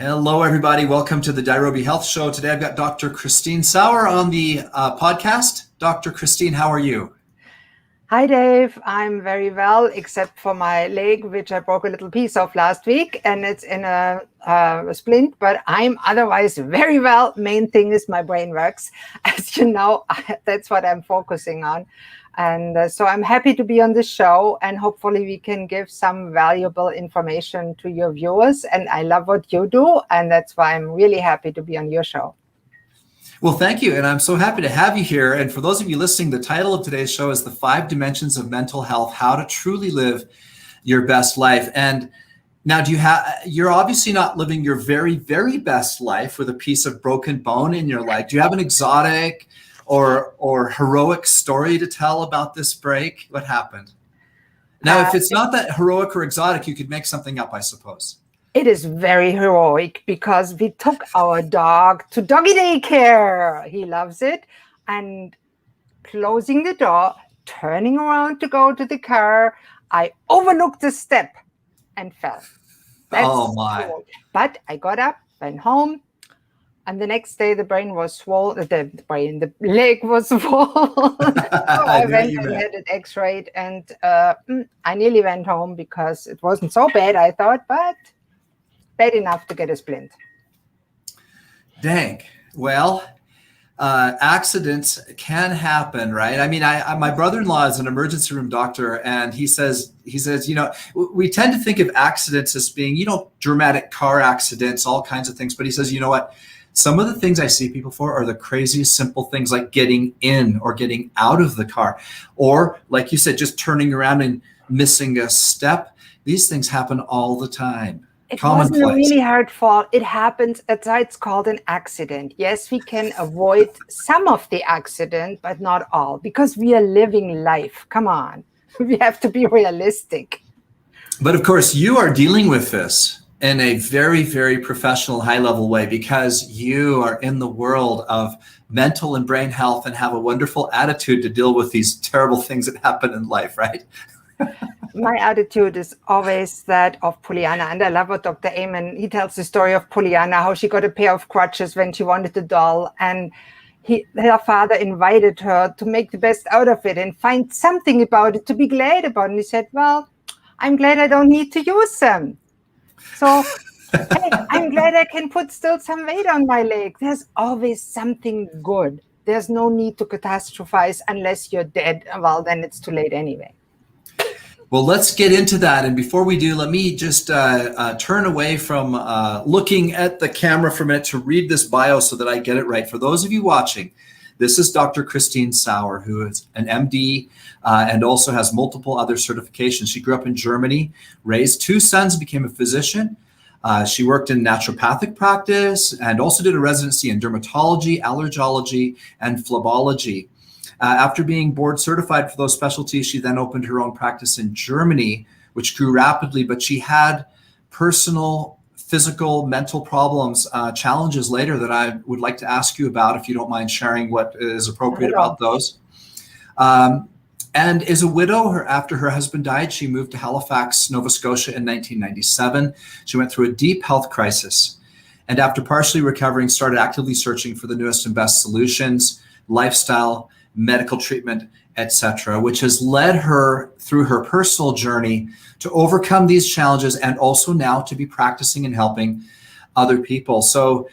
Hello, everybody. Welcome to the Aerobic Health Show. Today, I've got Dr. Christine Sauer on the podcast. Dr. Christine, how are you? Hi, Dave. I'm very well, except for my leg, which I broke a little piece of last week, and it's in a splint, but I'm otherwise very well. Main thing is my brain works. As you know, that's what I'm focusing on. And so I'm happy to be on the show, and hopefully we can give some valuable information to your viewers. And I love what you do, and that's why I'm really happy to be on your show. Well, thank you. And I'm so happy to have you here. And for those of you listening, the title of today's show is The 5 Dimensions of Mental Health, How to Truly Live Your Best Life. And now you're obviously not living your very, very best life with a piece of broken bone in your leg. Do you have an exotic or heroic story to tell about this break? What happened? Now, if it's not that heroic or exotic, you could make something up, I suppose. It is very heroic because we took our dog to doggy daycare. He loves it. And closing the door, turning around to go to the car, I overlooked the step and fell. Oh my. Cool. But I got up, went home, and the next day the brain was swollen, the leg was swollen. So I went and had it x-rayed, and I nearly went home because it wasn't so bad, I thought, but bad enough to get a splint. Dang. Well, accidents can happen, right? I mean, my brother-in-law is an emergency room doctor, and he says, we tend to think of accidents as being, dramatic car accidents, all kinds of things. But he says, you know what? Some of the things I see people for are the craziest simple things, like getting in or getting out of the car, or like you said, just turning around and missing a step. These things happen all the time. It wasn't a really hard fall. It happens. It's called an accident. Yes, we can avoid some of the accident, but not all, because we are living life. Come on. We have to be realistic. But of course, you are dealing with this in a very, very professional, high-level way, because you are in the world of mental and brain health and have a wonderful attitude to deal with these terrible things that happen in life, right? My attitude is always that of Pollyanna, and I love what Dr. Amen, he tells the story of Pollyanna, how she got a pair of crutches when she wanted a doll, and her father invited her to make the best out of it and find something about it to be glad about. And he said, well, I'm glad I don't need to use them. So hey, I'm glad I can put still some weight on my leg. There's always something good. There's no need to catastrophize unless you're dead. Well, then it's too late anyway. Well, let's get into that. And before we do, let me just turn away from looking at the camera for a minute to read this bio so that I get it right. For those of you watching, this is Dr. Christine Sauer, who is an MD and also has multiple other certifications. She grew up in Germany, raised 2 sons, became a physician. She worked in naturopathic practice and also did a residency in dermatology, allergology, and phlebology. After being board certified for those specialties, she then opened her own practice in Germany, which grew rapidly, but she had personal, physical, mental problems, challenges later that I would like to ask you about, if you don't mind sharing what is appropriate about those. And is a widow. After her husband died, she moved to Halifax, Nova Scotia in 1997. She went through a deep health crisis. And after partially recovering, started actively searching for the newest and best solutions, lifestyle, medical treatment, etc., which has led her through her personal journey to overcome these challenges and also now to be practicing and helping other people. So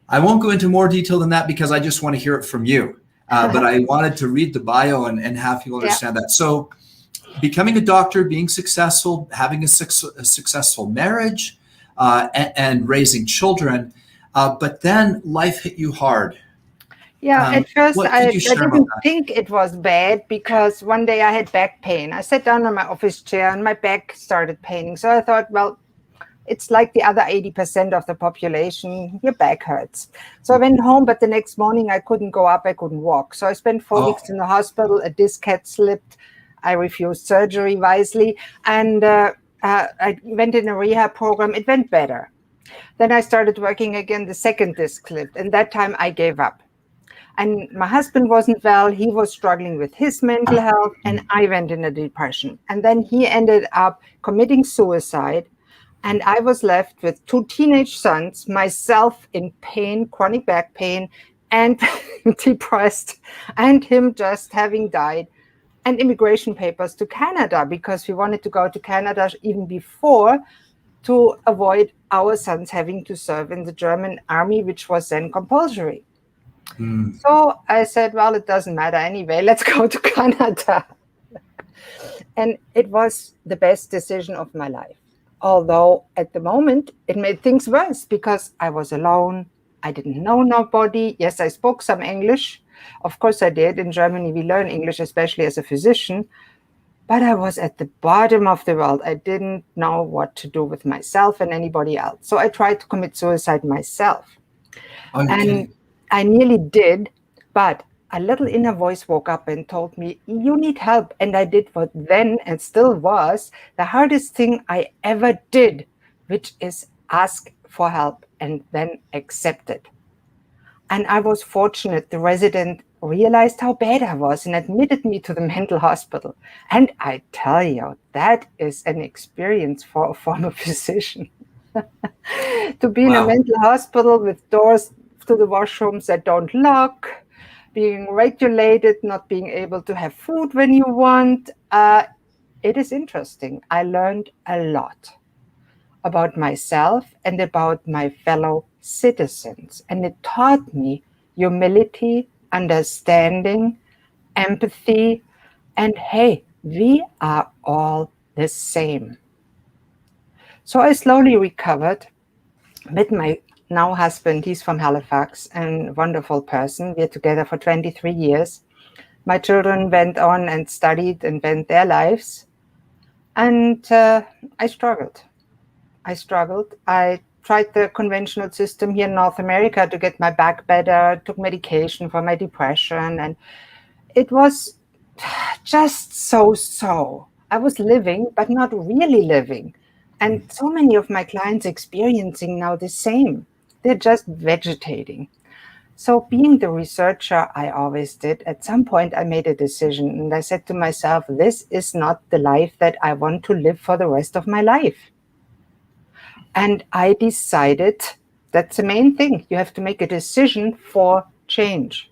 I won't go into more detail than that because I just want to hear it from you. But I wanted to read the bio and have people understand that. So becoming a doctor, being successful, having a successful marriage, and raising children, but then life hit you hard. Yeah, at first I didn't think it was bad because one day I had back pain. I sat down on my office chair and my back started paining. So I thought, well, it's like the other 80% of the population, your back hurts. So I went home, but the next morning I couldn't go up, I couldn't walk. So I spent 4 weeks in the hospital, a disc had slipped. I refused surgery wisely. And I went in a rehab program, it went better. Then I started working again, the second disc slipped, and that time I gave up. And my husband wasn't well. He was struggling with his mental health, and I went in a depression. And then he ended up committing suicide. And I was left with 2 teenage sons, myself in pain, chronic back pain, and depressed, and him just having died, and immigration papers to Canada, because we wanted to go to Canada even before to avoid our sons having to serve in the German army, which was then compulsory. So I said, well, it doesn't matter anyway, let's go to Canada. And it was the best decision of my life. Although at the moment it made things worse because I was alone. I didn't know nobody. Yes, I spoke some English. Of course I did. In Germany, we learn English, especially as a physician. But I was at the bottom of the world. I didn't know what to do with myself and anybody else. So I tried to commit suicide myself. And I nearly did, but a little inner voice woke up and told me, you need help. And I did what then and still was the hardest thing I ever did, which is ask for help and then accept it. And I was fortunate. The resident realized how bad I was and admitted me to the mental hospital. And I tell you, that is an experience for a former physician. To be in a mental hospital with doors to the washrooms that don't lock, being regulated, not being able to have food when you want. It is interesting. I learned a lot about myself and about my fellow citizens. And it taught me humility, understanding, empathy, and hey, we are all the same. So I slowly recovered, met my now husband. He's from Halifax and a wonderful person. We're together for 23 years. My children went on and studied and went their lives. And I struggled. I tried the conventional system here in North America to get my back better, took medication for my depression. And it was just so. I was living, but not really living. And so many of my clients experiencing now the same. They're just vegetating. So being the researcher I always did, at some point I made a decision and I said to myself, this is not the life that I want to live for the rest of my life. And I decided, that's the main thing. You have to make a decision for change.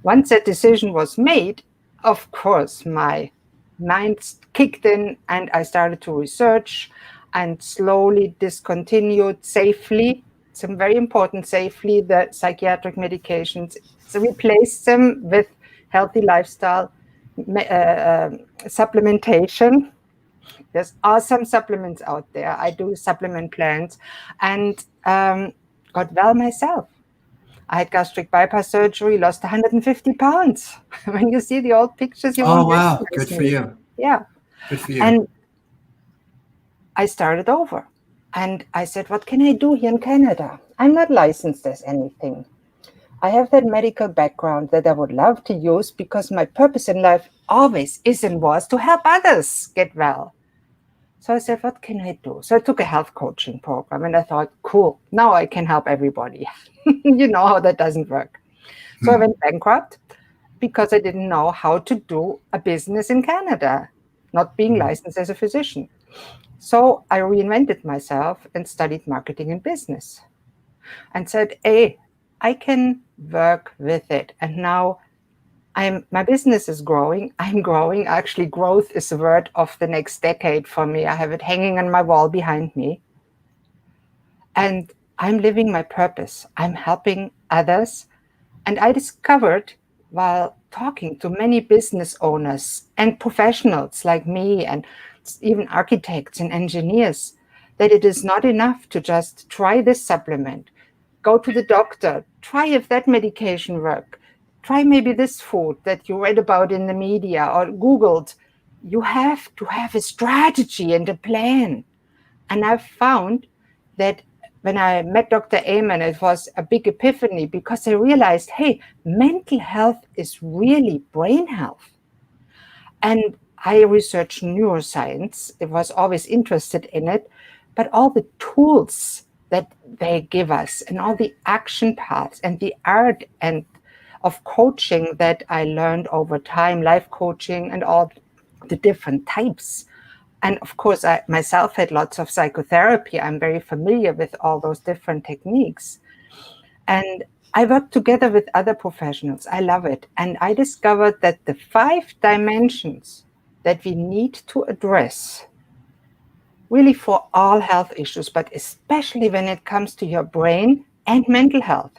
Once that decision was made, of course, my mind kicked in and I started to research and slowly discontinued safely, some very important safely, the psychiatric medications. So replaced them with healthy lifestyle supplementation. There's awesome supplements out there. I do supplement plans and got well myself. I had gastric bypass surgery, lost 150 pounds. When you see the old pictures, you won't wow, good for you. Yeah. Good for you. And I started over. And I said, what can I do here in Canada? I'm not licensed as anything. I have that medical background that I would love to use because my purpose in life always is and was to help others get well. So I said, what can I do? So I took a health coaching program and I thought, cool, now I can help everybody. You know how that doesn't work. So I went bankrupt because I didn't know how to do a business in Canada, not being licensed as a physician. So I reinvented myself and studied marketing and business and said, hey, I can work with it. And now my business is growing. I'm growing. Actually, growth is the word of the next decade for me. I have it hanging on my wall behind me. And I'm living my purpose. I'm helping others. And I discovered while talking to many business owners and professionals like me and even architects and engineers that it is not enough to just try this supplement, go to the doctor, try if that medication works. Try maybe this food that you read about in the media or Googled. You have to have a strategy and a plan. And I've found that when I met Dr. Amen, it was a big epiphany because I realized, hey, mental health is really brain health. And I researched neuroscience. I was always interested in it, but all the tools that they give us and all the action paths and the art and of coaching that I learned over time, life coaching and all the different types. And of course, I myself had lots of psychotherapy. I'm very familiar with all those different techniques. And I work together with other professionals. I love it. And I discovered that the 5 dimensions that we need to address really for all health issues, but especially when it comes to your brain and mental health.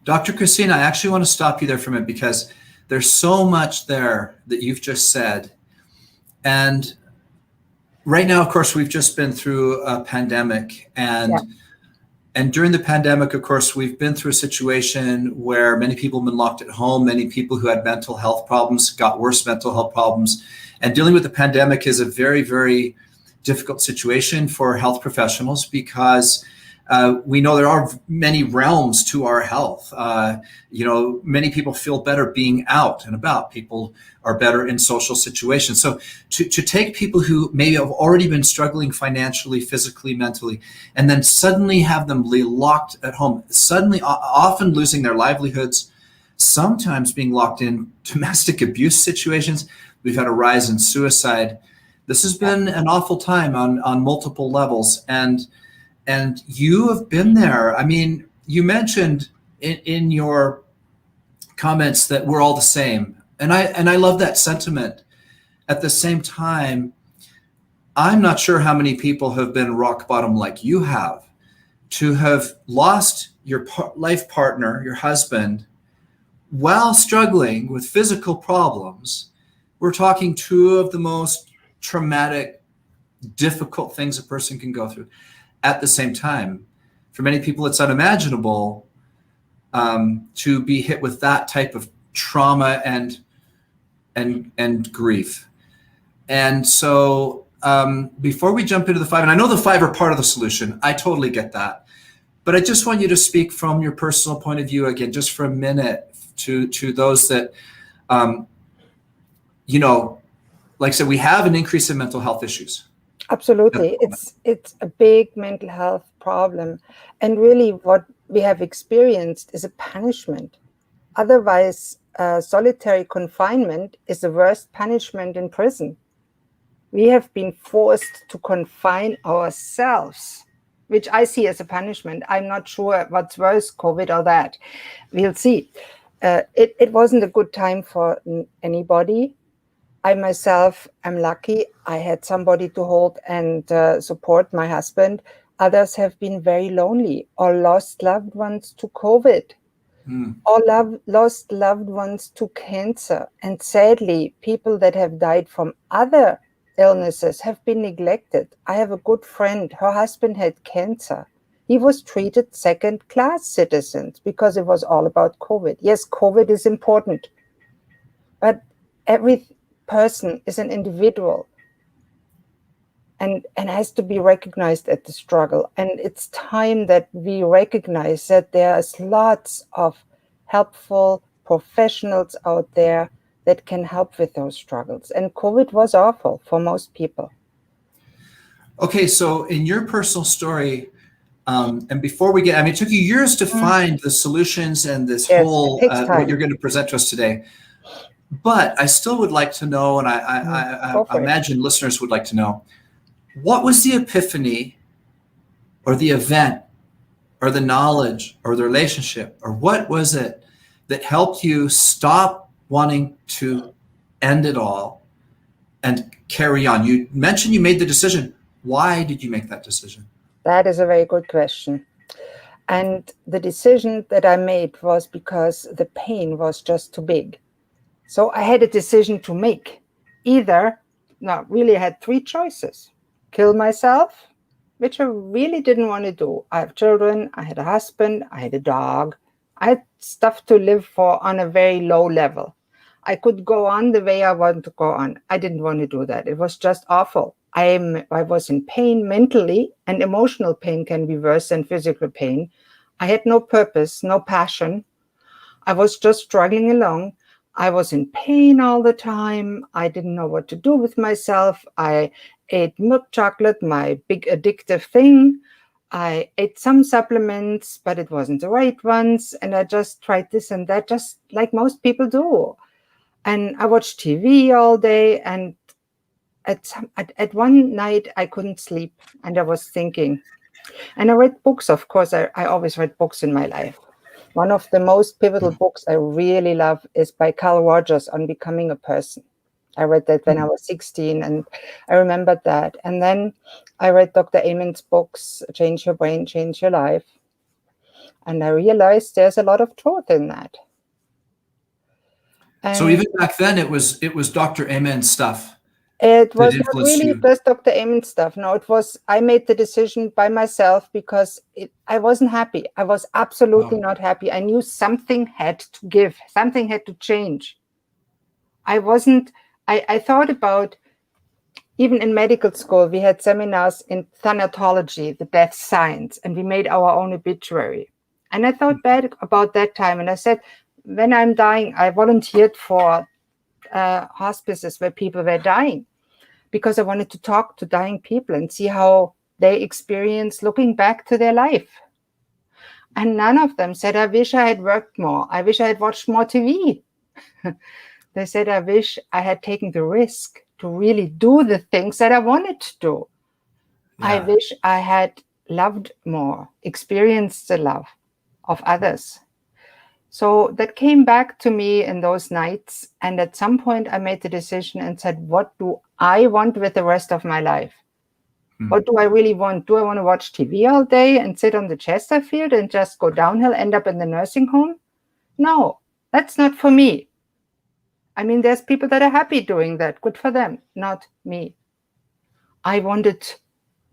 Dr. Christina, I actually want to stop you there for a minute because there's so much there that you've just said. And right now, of course, we've just been through a pandemic. And during the pandemic, of course, we've been through a situation where many people have been locked at home. Many people who had mental health problems got worse mental health problems. And dealing with the pandemic is a very, very difficult situation for health professionals because we know there are many realms to our health. Many people feel better being out and about. People are better in social situations. So to take people who maybe have already been struggling financially, physically, mentally, and then suddenly have them locked at home, suddenly often losing their livelihoods, sometimes being locked in domestic abuse situations. We've had a rise in suicide. This has been an awful time on multiple levels. And you have been there. I mean, you mentioned in your comments that we're all the same. And I love that sentiment. At the same time, I'm not sure how many people have been rock bottom like you have, to have lost your life partner, your husband, while struggling with physical problems. We're talking 2 of the most traumatic, difficult things a person can go through. At the same time, for many people, it's unimaginable to be hit with that type of trauma and grief. And so before we jump into the 5, and I know the 5 are part of the solution, I totally get that. But I just want you to speak from your personal point of view again, just for a minute, to those that, like I said, we have an increase in mental health issues. Absolutely. It's a big mental health problem. And really what we have experienced is a punishment. Otherwise, solitary confinement is the worst punishment in prison. We have been forced to confine ourselves, which I see as a punishment. I'm not sure what's worse, COVID or that. We'll see. It wasn't a good time for anybody. I myself am lucky. I had somebody to hold and support my husband. Others have been very lonely or lost loved ones to COVID or lost loved ones to cancer. And sadly, people that have died from other illnesses have been neglected. I have a good friend. Her husband had cancer. He was treated second-class citizens because it was all about COVID. Yes, COVID is important, but every person is an individual and has to be recognized at the struggle. And it's time that we recognize that there's lots of helpful professionals out there that can help with those struggles. And COVID was awful for most people. Okay, so in your personal story, and before we get, it took you years to find the solutions and this whole, what you're going to present to us today. But I still would like to know, and I imagine listeners would like to know, what was the epiphany or the event or the knowledge or the relationship, or what was it that helped you stop wanting to end it all and carry on? You mentioned you made the decision. Why did you make that decision? That is a very good question. And the decision that I made was because the pain was just too big. So I had a decision to make. Either, really I had 3 choices. Kill myself, which I really didn't want to do. I have children, I had a husband, I had a dog. I had stuff to live for on a very low level. I could go on the way I wanted to go on. I didn't want to do that. It was just awful. I was in pain mentally, and emotional pain can be worse than physical pain. I had no purpose, no passion. I was just struggling along. I was in pain all the time. I didn't know what to do with myself. I ate milk chocolate, my big addictive thing. I ate some supplements, but it wasn't the right ones. And I just tried this and that, just like most people do. And I watched TV all day. And at one night I couldn't sleep, and I was thinking, and I read books. Of course, I always read books in my life. One of the most pivotal books I really love is by Carl Rogers on becoming a person. I read that when I was 16, and I remembered that. And then I read Dr. Amen's books, Change Your Brain, Change Your Life. And I realized there's a lot of truth in that. And so even back then, it was Dr. Amen's stuff. It was not really just Dr. Amen's stuff. No, it was, I made the decision by myself because I wasn't happy. I was absolutely not happy. I knew something had to give, something had to change. I thought about, even in medical school, we had seminars in thanatology, the death science, and we made our own obituary. And I thought bad about that time. And I said, when I'm dying, I volunteered for hospices where people were dying, because I wanted to talk to dying people and see how they experience looking back to their life. And none of them said, I wish I had worked more. I wish I had watched more TV. They said, I wish I had taken the risk to really do the things that I wanted to do. Yeah. I wish I had loved more, experienced the love of others. So that came back to me in those nights. And at some point I made the decision and said, what do I want with the rest of my life? What do I really want? Do I want to watch TV all day and sit on the Chesterfield and just go downhill, end up in the nursing home? No, that's not for me. I mean, there's people that are happy doing that. Good for them, not me. I wanted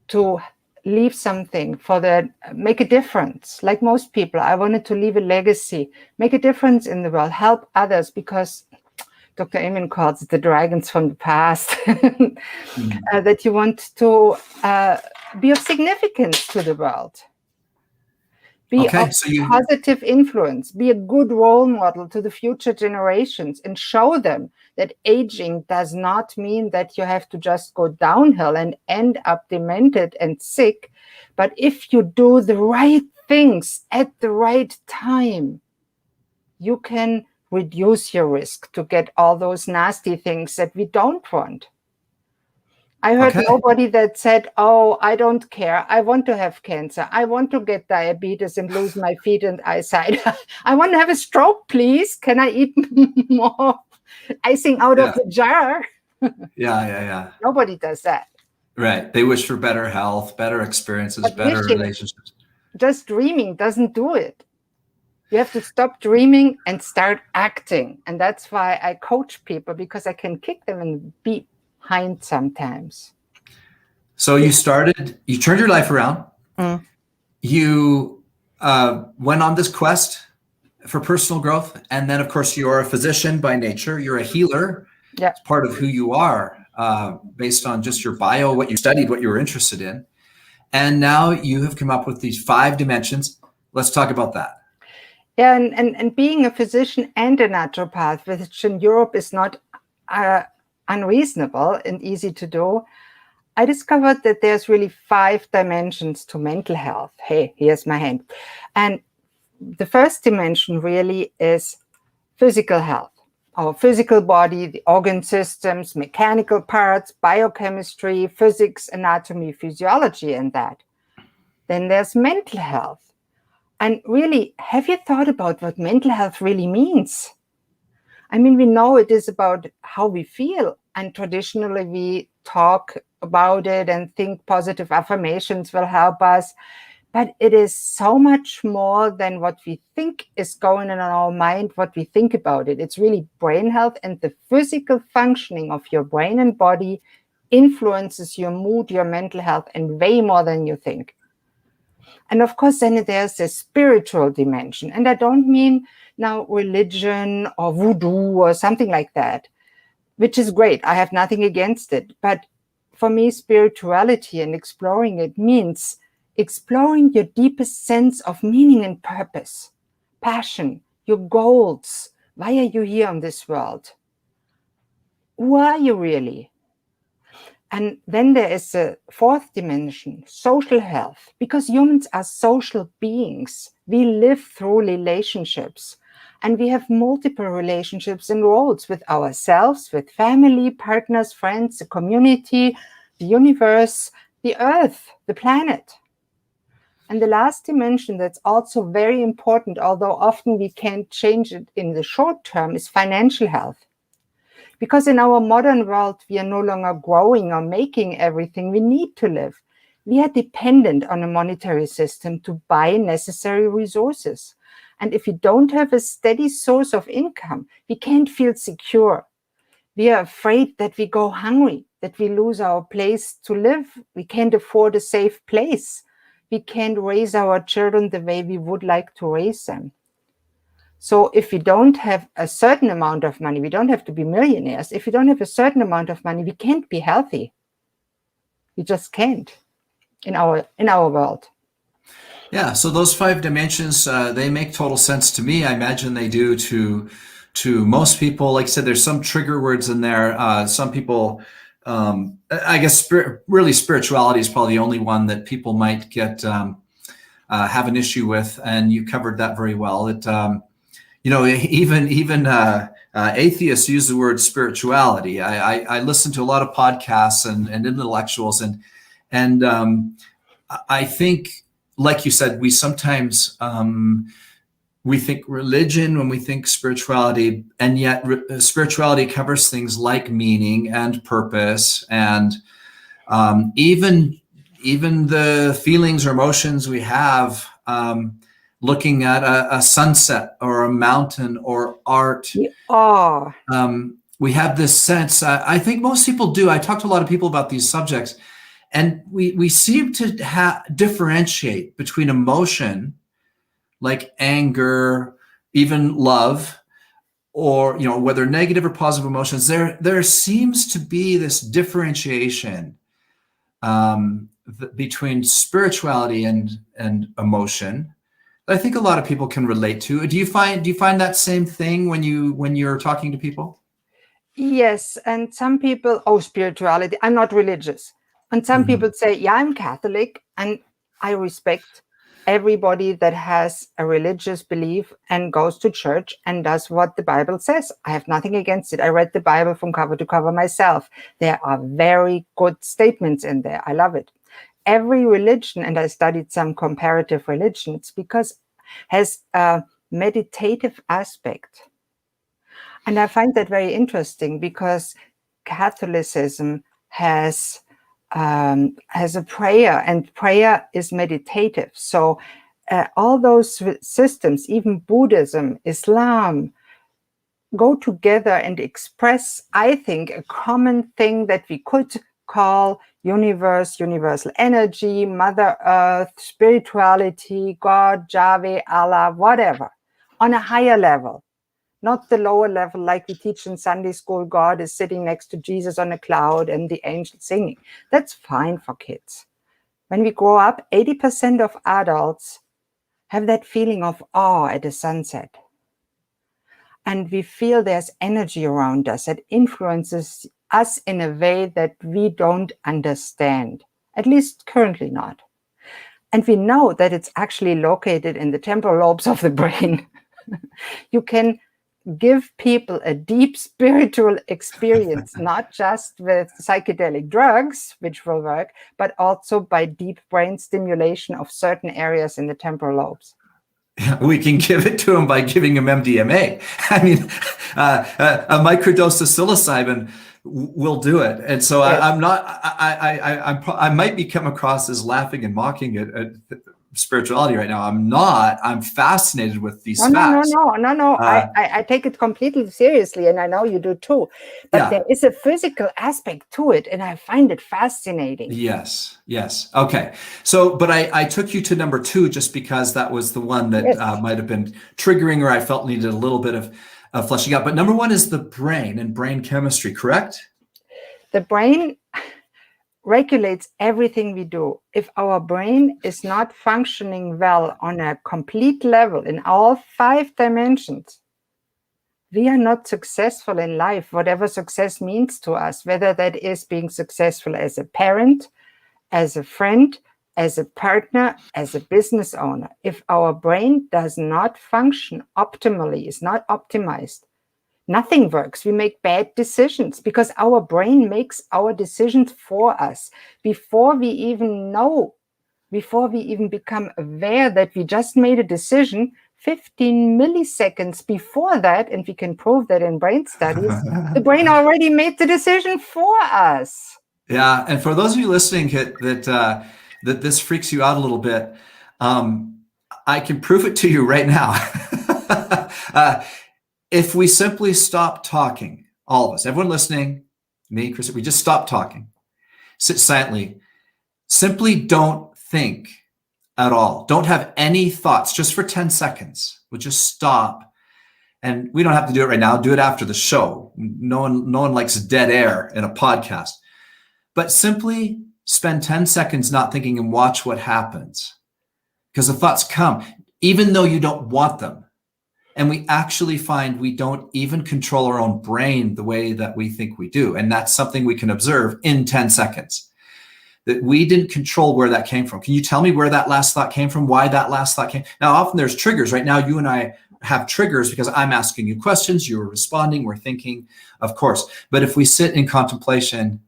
to leave something make a difference. Like most people, I wanted to leave a legacy, make a difference in the world, help others, because Dr. Amen calls it the dragons from the past, that you want to be of significance to the world. Be of positive influence, be a good role model to the future generations, and show them that aging does not mean that you have to just go downhill and end up demented and sick. But if you do the right things at the right time, you can reduce your risk to get all those nasty things that we don't want. I heard nobody that said, oh, I don't care. I want to have cancer. I want to get diabetes and lose my feet and eyesight. I want to have a stroke, please. Can I eat more icing out of the jar? Yeah. Nobody does that. Right. They wish for better health, better experiences, better relationships. Just dreaming doesn't do it. You have to stop dreaming and start acting. And that's why I coach people, because I can kick them in the behind sometimes. So you turned your life around. You went on this quest for personal growth. And then, of course, you're a physician by nature. You're a healer. Yeah. It's part of who you are, based on just your bio, what you studied, what you were interested in. And now you have come up with these 5 dimensions. Let's talk about that. Yeah, and being a physician and a naturopath, which in Europe is not unreasonable and easy to do, I discovered that there's really 5 dimensions to mental health. Hey, here's my hand. And the first dimension really is physical health, our physical body, the organ systems, mechanical parts, biochemistry, physics, anatomy, physiology, and that. Then there's mental health. And really, have you thought about what mental health really means? I mean, we know it is about how we feel, and traditionally we talk about it and think positive affirmations will help us, but it is so much more than what we think is going on in our mind, what we think about it. It's really brain health, and the physical functioning of your brain and body influences your mood, your mental health, and way more than you think. And of course, then there's the spiritual dimension. And I don't mean now religion or voodoo or something like that, which is great. I have nothing against it. But for me, spirituality and exploring it means exploring your deepest sense of meaning and purpose, passion, your goals. Why are you here on this world? Who are you really? And then there is a 4th dimension, social health, because humans are social beings. We live through relationships. And we have multiple relationships and roles with ourselves, with family, partners, friends, the community, the universe, the earth, the planet. And the last dimension that's also very important, although often we can't change it in the short term, is financial health. Because in our modern world, we are no longer growing or making everything we need to live. We are dependent on a monetary system to buy necessary resources. And if we don't have a steady source of income, we can't feel secure. We are afraid that we go hungry, that we lose our place to live. We can't afford a safe place. We can't raise our children the way we would like to raise them. So if we don't have a certain amount of money, we don't have to be millionaires. If we don't have a certain amount of money, we can't be healthy. We just can't in our world. Yeah, so those 5 dimensions, they make total sense to me. I imagine they do to most people. Like I said, there's some trigger words in there. Some people, I guess, really spirituality is probably the only one that people might get have an issue with, and you covered that very well. It even atheists use the word spirituality. I listen to a lot of podcasts and intellectuals, and I think, like you said, we sometimes we think religion when we think spirituality, and yet spirituality covers things like meaning and purpose, and even the feelings or emotions we have. Looking at a sunset or a mountain or art. We have this sense, I think most people do. I talk to a lot of people about these subjects, and we seem to differentiate between emotion, like anger, even love, or whether negative or positive emotions. There seems to be this differentiation between spirituality and emotion. I think a lot of people can relate to. Do you find that same thing when you're talking to people? Yes, and some people, spirituality, I'm not religious. And some people say, yeah, I'm Catholic, and I respect everybody that has a religious belief and goes to church and does what the Bible says. I have nothing against it. I read the Bible from cover to cover myself. There are very good statements in there. I love it. Every religion, and I studied some comparative religions, because has a meditative aspect. And I find that very interesting, because Catholicism has a prayer, and prayer is meditative. So all those systems, even Buddhism, Islam, go together and express, I think, a common thing that we could call universe, universal energy, Mother Earth, spirituality, God, Yahweh, Allah, whatever, on a higher level, not the lower level like we teach in Sunday school. God is sitting next to Jesus on a cloud and the angels singing. That's fine for kids. When we grow up, 80% of adults have that feeling of awe at a sunset. And we feel there's energy around us that influences us in a way that we don't understand, at least currently not. And we know that it's actually located in the temporal lobes of the brain. You can give people a deep spiritual experience, not just with psychedelic drugs, which will work, but also by deep brain stimulation of certain areas in the temporal lobes. We can give it to them by giving them MDMA. I mean, a microdose of psilocybin will do it. And so yes. I might be come across as laughing and mocking at spirituality right now. I'm not. I'm fascinated with these facts. No. I take it completely seriously, and I know you do too. But there is a physical aspect to it, and I find it fascinating. Yes. Okay. So, but I took you to number 2 just because that was the one that might have been triggering, or I felt needed a little bit of fleshing out. But number 1 is the brain and brain chemistry, correct? The brain regulates everything we do. If our brain is not functioning well on a complete level in all 5 dimensions, we are not successful in life, whatever success means to us, whether that is being successful as a parent, as a friend, as a partner, as a business owner, if our brain does not function optimally, is not optimized, nothing works. We make bad decisions because our brain makes our decisions for us before we even know, before we even become aware that we just made a decision. 15 milliseconds before that, and we can prove that in brain studies, the brain already made the decision for us. Yeah, and for those of you listening that this freaks you out a little bit, I can prove it to you right now. If we simply stop talking, all of us, everyone listening, me, Chris, we just stop talking, sit silently, simply don't think at all. Don't have any thoughts, just for 10 seconds. We'll just stop. And we don't have to do it right now. Do it after the show. No one likes dead air in a podcast. But simply spend 10 seconds not thinking and watch what happens. Because the thoughts come, even though you don't want them. And we actually find we don't even control our own brain the way that we think we do. And that's something we can observe in 10 seconds. That we didn't control where that came from. Can you tell me where that last thought came from? Why that last thought came? Now, often there's triggers. Right now, you and I have triggers because I'm asking you questions, you're responding, we're thinking, of course. But if we sit in contemplation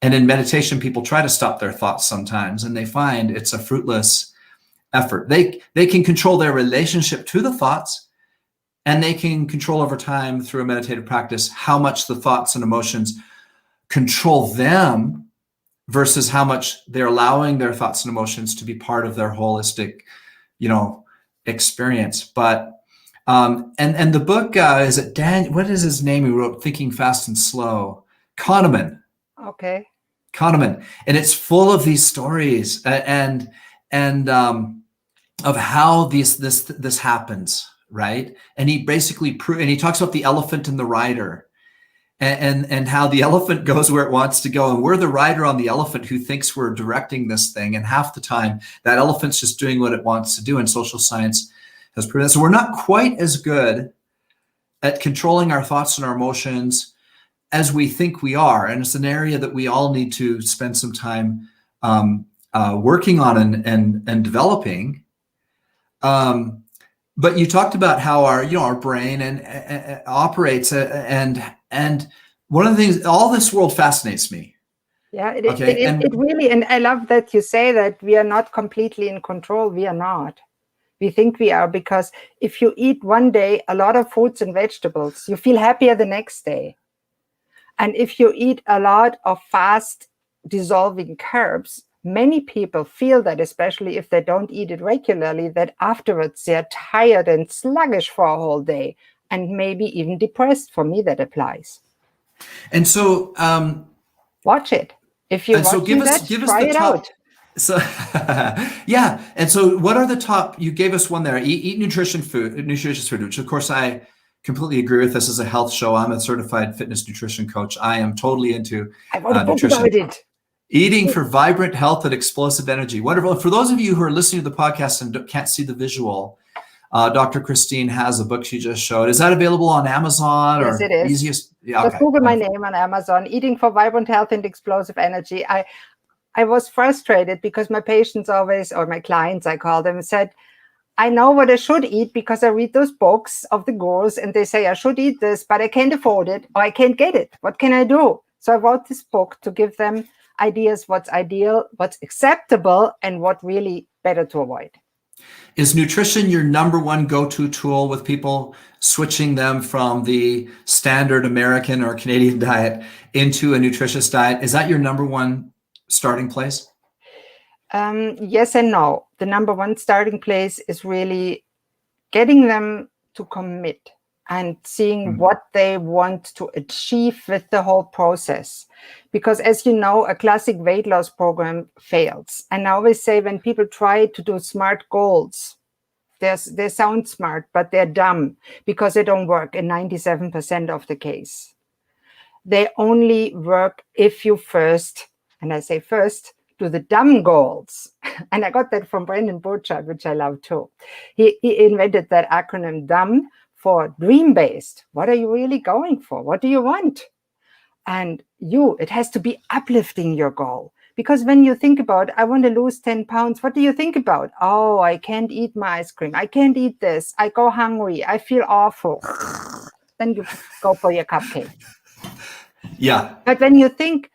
and in meditation, people try to stop their thoughts sometimes, and they find it's a fruitless effort. They can control their relationship to the thoughts, and they can control over time through a meditative practice how much the thoughts and emotions control them versus how much they're allowing their thoughts and emotions to be part of their holistic, experience. But and the book is it Dan? What is his name? He wrote Thinking Fast and Slow. Kahneman. Okay. Kahneman, and it's full of these stories and of how this happens, right? And he basically and he talks about the elephant and the rider. And how the elephant goes where it wants to go. And we're the rider on the elephant who thinks we're directing this thing. And half the time, that elephant's just doing what it wants to do. And social science has proven that. So we're not quite as good at controlling our thoughts and our emotions as we think we are. And it's an area that we all need to spend some time working on and developing. But you talked about how our brain and operates and one of the things, all this world fascinates me. Yeah, it really, and I love that you say that we are not completely in control. We are not. We think we are, because if you eat one day a lot of fruits and vegetables, you feel happier the next day. And if you eat a lot of fast dissolving carbs, many people feel that, especially if they don't eat it regularly, that afterwards they're tired and sluggish for a whole day and maybe even depressed. For me, that applies. And so watch it. If you're watching try it out. So yeah. And so what are the top, you gave us one there, eat nutritious food, which of course I completely agree with. This is a health show. I'm a certified fitness nutrition coach. I am totally into nutrition. Eating for vibrant health and explosive energy. Wonderful. For those of you who are listening to the podcast and can't see the visual, Dr. Christine has a book she just showed. Is that available on Amazon? Yes, it is. Easiest? Yeah, just Google my name on Amazon, Eating for Vibrant Health and Explosive Energy. I was frustrated because my patients always, or my clients, I call them, said, I know what I should eat because I read those books of the gurus and they say I should eat this, but I can't afford it or I can't get it. What can I do? So I wrote this book to give them ideas, what's ideal, what's acceptable, and what really better to avoid. Is nutrition your number one go-to tool with people switching them from the standard American or Canadian diet into a nutritious diet? Is that your number one starting place? Yes and no. The number one starting place is really getting them to commit and seeing what they want to achieve with the whole process. Because as you know, a classic weight loss program fails. And I always say when people try to do SMART goals, they sound smart, but they're dumb because they don't work in 97% of the case. They only work if you first, and I say first, do the dumb goals. And I got that from Brendon Burchard, which I love too. He invented that acronym DUMB for dream-based. What are you really going for? What do you want? And it has to be uplifting your goal, Because when you think about, I want to lose 10 pounds, what do you think about? Oh, I can't eat my ice cream. I can't eat this. I go hungry. I feel awful. Then you go for your cupcake. Yeah. But when you think,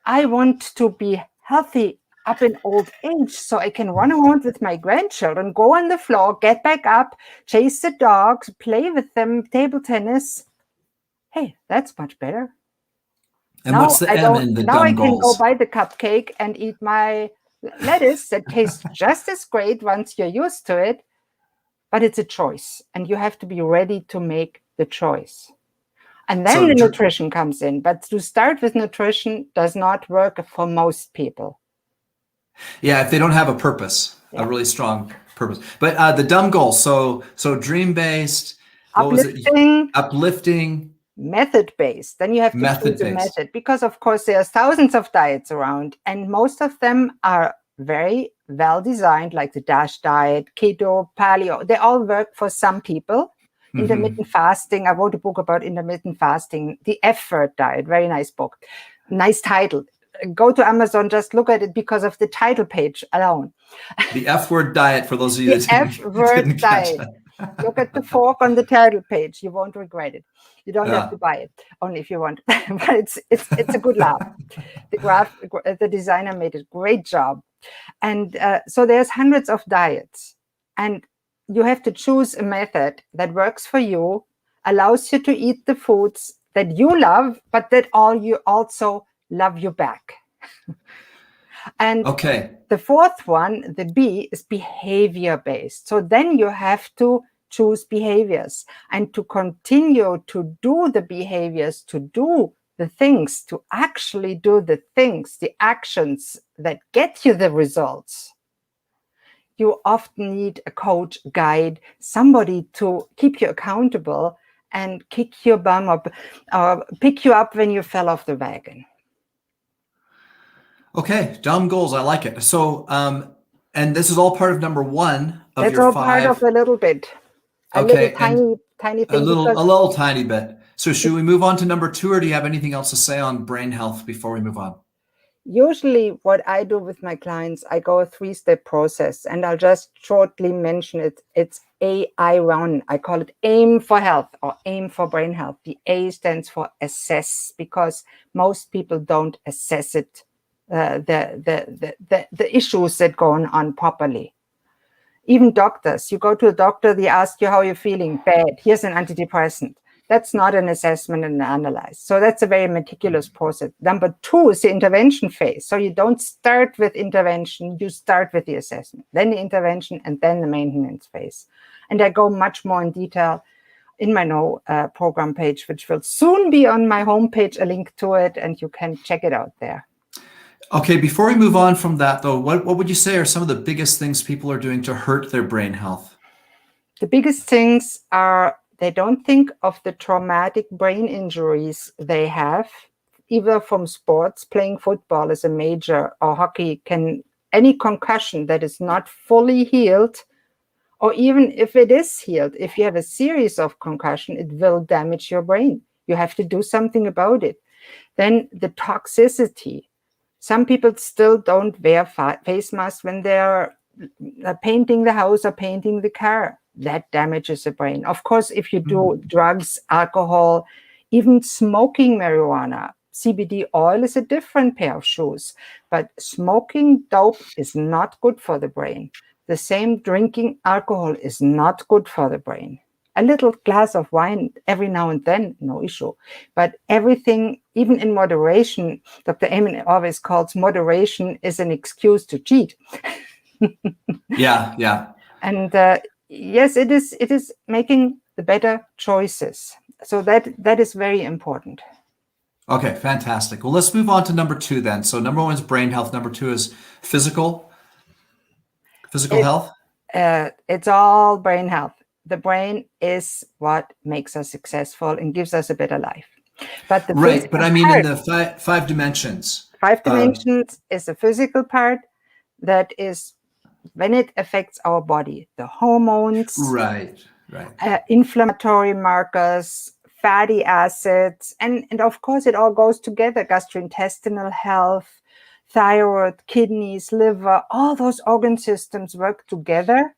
I want to be healthy up in old age so I can run around with my grandchildren, go on the floor, get back up, chase the dogs, play with them, table tennis. Hey, that's much better. And now what's the M in the now dumb I can goals? go buy the cupcake and eat my lettuce that tastes just as great once you're used to it, but it's a choice, and you have to be ready to make the choice. And then the nutrition comes in. But to start with nutrition does not work for most people. Yeah, if they don't have a purpose, a really strong purpose. But the dumb goals, so dream-based, uplifting, method-based. Then you have to choose a method, because of course there's thousands of diets around, and most of them are very well designed, like the DASH diet, keto, paleo. They all work for some people. Intermittent fasting. I wrote a book about intermittent fasting. The F-word diet. Very nice book. Nice title. Go to Amazon, just look at it because of the title page alone. The F-word diet, for those of you that didn't catch that. Look at the fork on the title page. You won't regret it. You don't have to buy it, only if you want. But it's a good laugh. The designer made a great job. And so there's hundreds of diets. And you have to choose a method that works for you, allows you to eat the foods that you love, but that you also love you back. And the fourth one, the B, is behavior-based. So then you have to choose behaviors, and to continue to do the behaviors, to do the things, to actually do the things, the actions that get you the results. You often need a coach, guide, somebody to keep you accountable and kick your bum up, pick you up when you fell off the wagon. Okay, dumb goals. I like it. So, and this is all part of number one of That's your all 5. Part of a little bit. A little tiny thing. A little tiny bit. So should we move on to number 2, or do you have anything else to say on brain health before we move on? Usually what I do with my clients, I go a 3-step process, and I'll just shortly mention it. It's AIRON. I call it AIM for health, or AIM for brain health. The A stands for assess, because most people don't assess it, the issues that go on properly. Even doctors, you go to a doctor, they ask you how you're feeling. Bad. Here's an antidepressant. That's not an assessment and an analyze. So that's a very meticulous process. Number 2 is the intervention phase. So you don't start with intervention, you start with the assessment, then the intervention, and then the maintenance phase. And I go much more in detail in my program page, which will soon be on my homepage, a link to it, and you can check it out there. Okay, before we move on from that though, what would you say are some of the biggest things people are doing to hurt their brain health? The biggest things are, they don't think of the traumatic brain injuries they have, either from sports. Playing football is a major, or hockey. Any concussion that is not fully healed, or even if it is healed, if you have a series of concussion, it will damage your brain. You have to do something about it. Then the toxicity. Some people still don't wear face masks when they're painting the house or painting the car. That damages the brain. Of course, if you do drugs, alcohol, even smoking marijuana, CBD oil is a different pair of shoes. But smoking dope is not good for the brain. The same, drinking alcohol is not good for the brain. A little glass of wine every now and then, no issue. But everything, even in moderation, Dr. Amen always calls moderation is an excuse to cheat. Yeah. And yes, it is making the better choices. So that is very important. Okay, fantastic. Well, let's move on to number 2 then. So number 1 is brain health. Number 2 is physical health. It's all brain health. The brain is what makes us successful and gives us a better life. But but I mean, in the 5 dimensions. 5 dimensions is a physical part that is when it affects our body, the hormones, right, inflammatory markers, fatty acids, and of course it all goes together. Gastrointestinal health, thyroid, kidneys, liver, all those organ systems work together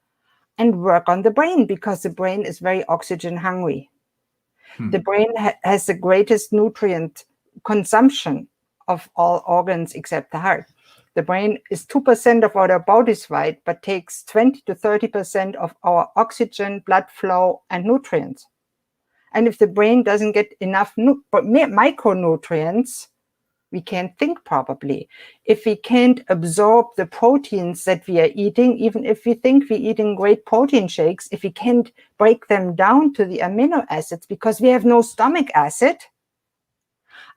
and work on the brain, because the brain is very oxygen hungry. The brain has the greatest nutrient consumption of all organs except the heart. The brain is 2% of what our bodies weight, but takes 20 to 30% of our oxygen, blood flow, and nutrients. And if the brain doesn't get enough micronutrients, we can't think properly. If we can't absorb the proteins that we are eating, even if we think we're eating great protein shakes, if we can't break them down to the amino acids because we have no stomach acid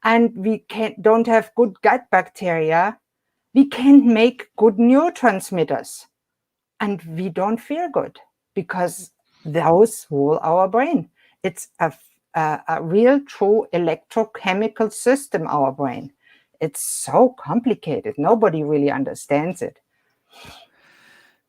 and we don't have good gut bacteria, we can't make good neurotransmitters. And we don't feel good because those rule our brain. It's a real, true electrochemical system, our brain. It's so complicated. Nobody really understands it.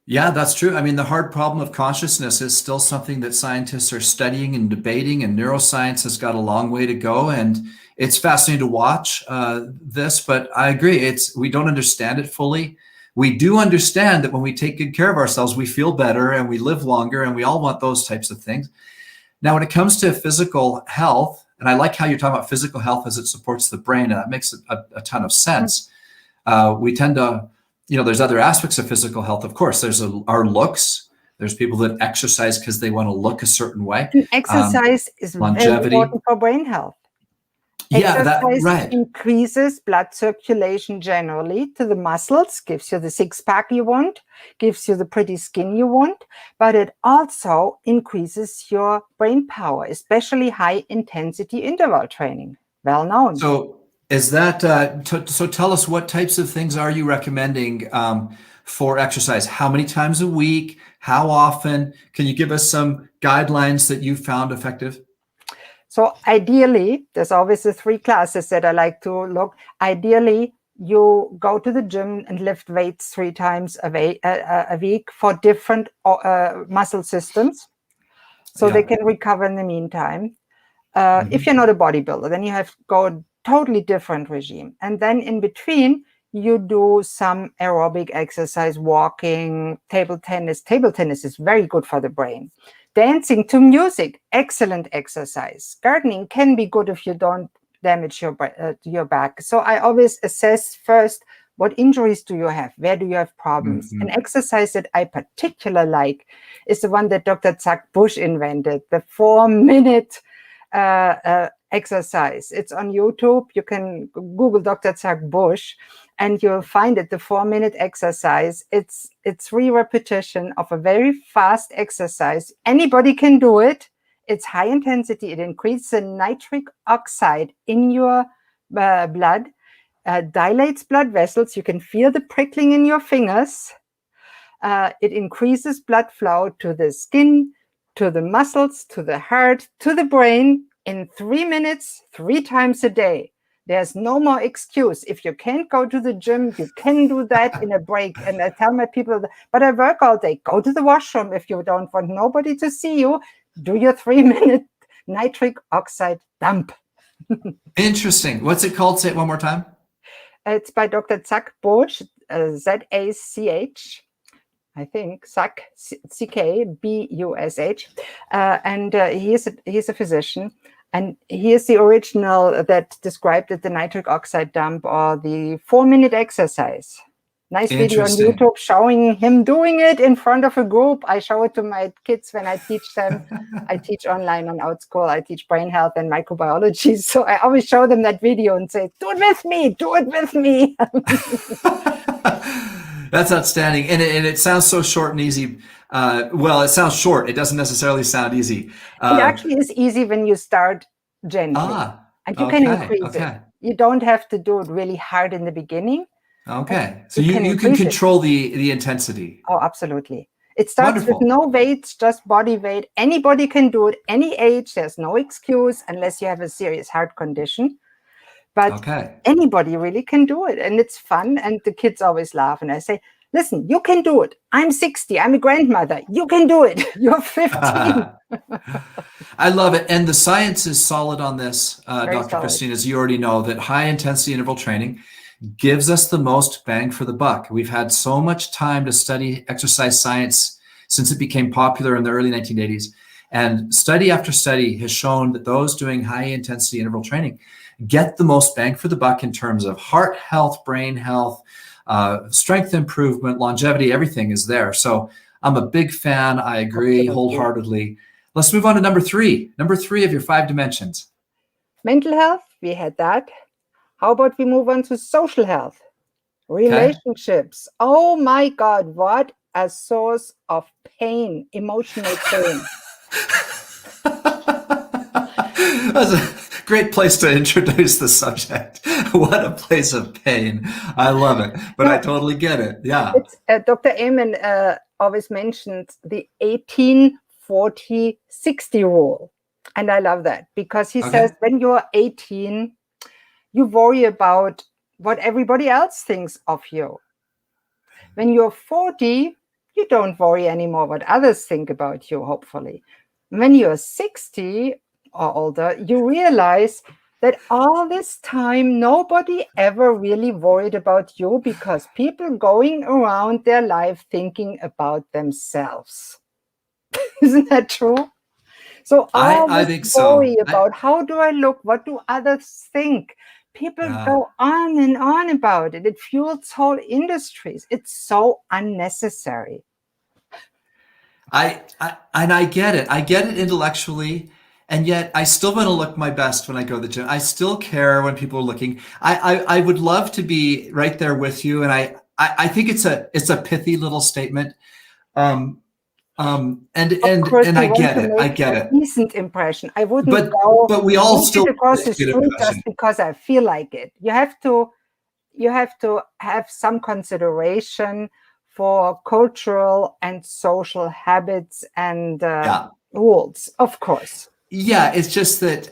Yeah, that's true. I mean, the hard problem of consciousness is still something that scientists are studying and debating, and neuroscience has got a long way to go. And it's fascinating to watch this, but I agree. We don't understand it fully. We do understand that when we take good care of ourselves, we feel better and we live longer, and we all want those types of things. Now, when it comes to physical health, and I like how you're talking about physical health as it supports the brain, and that makes a ton of sense. We tend to, there's other aspects of physical health. Of course, there's our looks. There's people that exercise because they want to look a certain way. And exercise is longevity. Very important for brain health. Exercise increases blood circulation generally to the muscles, gives you the six-pack you want, gives you the pretty skin you want, but it also increases your brain power, especially high-intensity interval training, well known. So is that, so tell us, what types of things are you recommending for exercise? How many times a week? How often? Can you give us some guidelines that you found effective? So ideally, there's always the 3 classes that I like to look. Ideally, you go to the gym and lift weights 3 times a week for different muscle systems, so they can recover in the meantime. If you're not a bodybuilder, then you have to go a totally different regime. And then in between, you do some aerobic exercise, walking, table tennis. Table tennis is very good for the brain. Dancing to music, excellent exercise. Gardening can be good if you don't damage your back. So I always assess first, what injuries do you have? Where do you have problems? An exercise that I particularly like is the one that Dr. Zach Bush invented, the 4-minute exercise. It's on YouTube. You can Google Dr. Zach Bush and you'll find it, the 4-minute exercise. It's 3 repetition of a very fast exercise. Anybody can do it. It's high intensity. It increases the nitric oxide in your blood, dilates blood vessels. You can feel the prickling in your fingers. It increases blood flow to the skin, to the muscles, to the heart, to the brain in 3 minutes, 3 times a day. There's no more excuse. If you can't go to the gym, you can do that in a break. And I tell my people, but I work all day. Go to the washroom if you don't want nobody to see you. Do your 3-minute nitric oxide dump. Interesting. What's it called? Say it one more time. It's by Dr. Zach Bush, Z-A-C-H. I think Zach, C-K-B-U-S-H, and he's a physician, and he is the original that described it, the nitric oxide dump or the 4-minute exercise. Nice video on YouTube showing him doing it in front of a group. I show it to my kids when I teach them. I teach online on OutSchool. I teach brain health and microbiology. So I always show them that video and say, do it with me, do it with me. That's outstanding. And it sounds so short and easy. Well, it sounds short. It doesn't necessarily sound easy. It actually is easy when you start gently. And you can increase it. You don't have to do it really hard in the beginning. Okay. So you can control the intensity. Oh, absolutely. It starts with no weights, just body weight. Anybody can do it, any age. There's no excuse unless you have a serious heart condition. But anybody really can do it. And it's fun. And the kids always laugh. And I say, listen, you can do it. I'm 60. I'm a grandmother. You can do it. You're 15. I love it. And the science is solid on this, Dr. Christine, as you already know, that high intensity interval training gives us the most bang for the buck. We've had so much time to study exercise science since it became popular in the early 1980s. And study after study has shown that those doing high intensity interval training get the most bang for the buck in terms of heart health, brain health, strength improvement, longevity, everything is there. So I'm a big fan. I agree wholeheartedly. Let's move on to number 3. Number 3 of your 5 dimensions. Mental health, we had that. How about we move on to social health? Relationships. Okay. Oh my God, what a source of pain, emotional pain. That's a great place to introduce the subject. What a place of pain. I love it, but I totally get it. Yeah. It's, Dr. Amen always mentions the 18-40-60 rule. And I love that because he says when you're 18, you worry about what everybody else thinks of you. When you're 40, you don't worry anymore what others think about you, hopefully. When you're 60 or older, you realize that all this time, nobody ever really worried about you because people going around their life thinking about themselves. Isn't that true? So I think worry so. about how do I look? What do others think? People go on and on about it. It fuels whole industries. It's so unnecessary. I get it. I get it intellectually, and yet I still want to look my best when I go to the gym. I still care when people are looking. I would love to be right there with you, and I think it's a pithy little statement. And I get it. I get it. Decent impression. I wouldn't go. But we all still across the street just because I feel like it. You have to have some consideration for cultural and social habits and rules, of course. Yeah, it's just that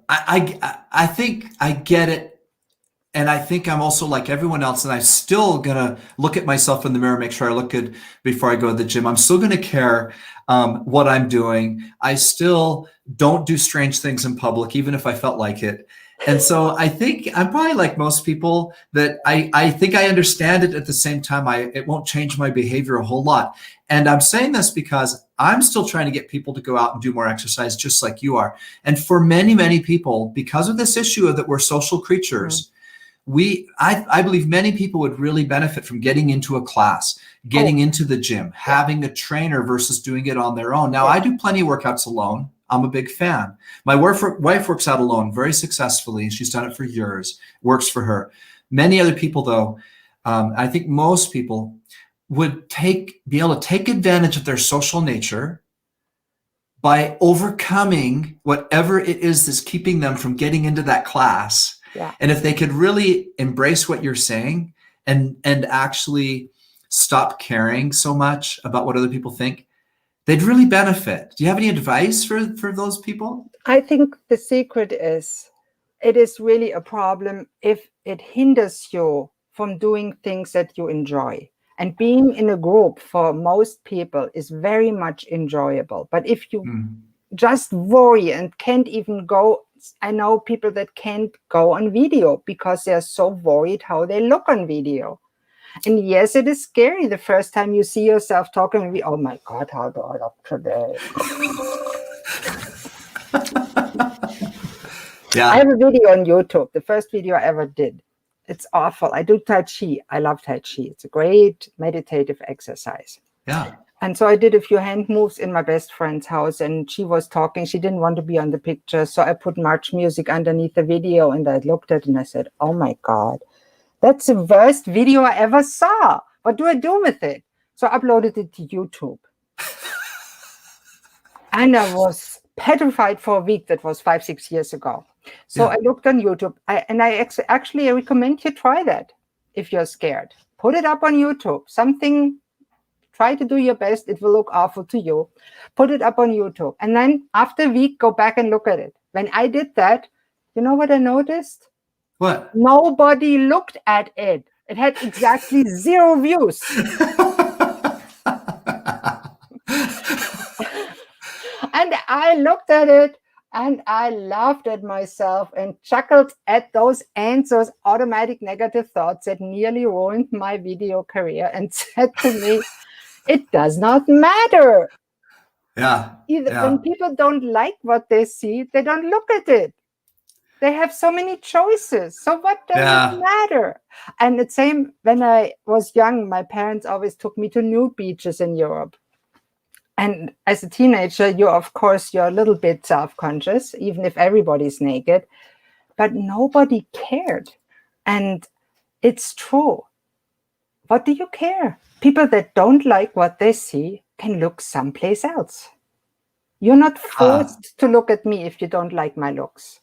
I think I get it. And I think I'm also like everyone else, and I'm still going to look at myself in the mirror, make sure I look good before I go to the gym. I'm still going to care what I'm doing. I still don't do strange things in public, even if I felt like it. And so I think I'm probably like most people that I think I understand it. At the same time, it won't change my behavior a whole lot. And I'm saying this because I'm still trying to get people to go out and do more exercise just like you are. And for many, many people, because of this issue of that we're social creatures, I believe many people would really benefit from getting into a class, getting into the gym, having a trainer versus doing it on their own. Now, I do plenty of workouts alone. I'm a big fan. My wife works out alone very successfully. She's done it for years. Works for her. Many other people, though, I think most people would be able to take advantage of their social nature by overcoming whatever it is that's keeping them from getting into that class. Yeah. And if they could really embrace what you're saying and actually stop caring so much about what other people think, they'd really benefit. Do you have any advice for those people? I think the secret is it is really a problem if it hinders you from doing things that you enjoy. And being in a group for most people is very much enjoyable. But if you just worry and can't even go, I know people that can't go on video because they're so worried how they look on video. And yes, it is scary the first time you see yourself talking. Oh my God, how do I look today? Yeah. I have a video on YouTube, the first video I ever did. It's awful. I do Tai Chi. I love Tai Chi. It's a great meditative exercise. Yeah. And so I did a few hand moves in my best friend's house, and she was talking. She didn't want to be on the picture. So I put march music underneath the video, and I looked at it and I said, oh my God, that's the worst video I ever saw. What do I do with it? So I uploaded it to YouTube. And I was petrified for a week. That was 5-6 years ago. So I looked on YouTube, and I actually recommend you try that if you're scared. Put it up on YouTube. Try to do your best. It will look awful to you. Put it up on YouTube. And then after a week, go back and look at it. When I did that, you know what I noticed? What? Nobody looked at it. It had exactly 0 views. And I looked at it And I laughed at myself and chuckled at those answers, automatic negative thoughts that nearly ruined my video career, and said to me, it does not matter. Yeah. When people don't like what they see, they don't look at it. They have so many choices. So what does it matter? And the same, when I was young, my parents always took me to nude beaches in Europe. And as a teenager, you're a little bit self-conscious, even if everybody's naked, but nobody cared. And it's true. What do you care? People that don't like what they see can look someplace else. You're not forced to look at me if you don't like my looks.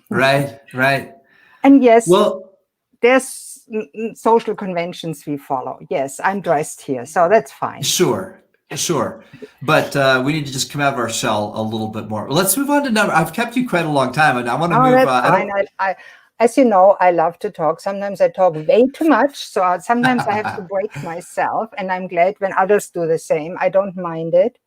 Right. And yes, there's social conventions we follow. Yes, I'm dressed here, so that's fine. Sure. But we need to just come out of our shell a little bit more. Let's move on to number. I've kept you quite a long time, and I want to move. That's fine. As you know, I love to talk. Sometimes I talk way too much, so sometimes I have to break myself, and I'm glad when others do the same. I don't mind it.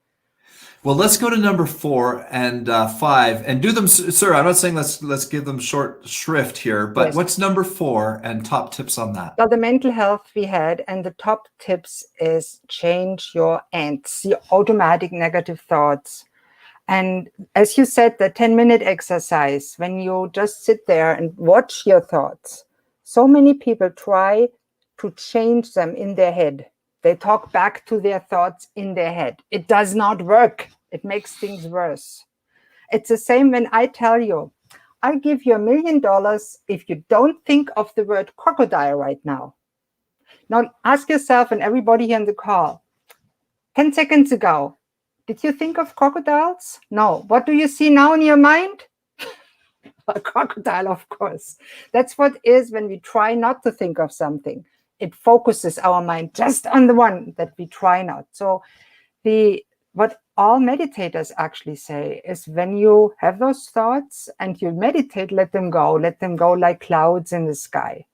Well, let's go to number 4 and 5 and do them, sir. I'm not saying let's give them short shrift here, but yes. What's number 4 and top tips on that? Well, the mental health we had, and the top tips is change your ANTs, your automatic negative thoughts. And as you said, the 10-minute exercise, when you just sit there and watch your thoughts, so many people try to change them in their head. They talk back to their thoughts in their head. It does not work. It makes things worse. It's the same when I tell you, I'll give you $1 million if you don't think of the word crocodile right now. Now ask yourself and everybody here on the call, 10 seconds ago, did you think of crocodiles? No. What do you see now in your mind? A crocodile, of course. That's what is when we try not to think of something. It focuses our mind just on the one that we try not. So what all meditators actually say is when you have those thoughts and you meditate, let them go like clouds in the sky.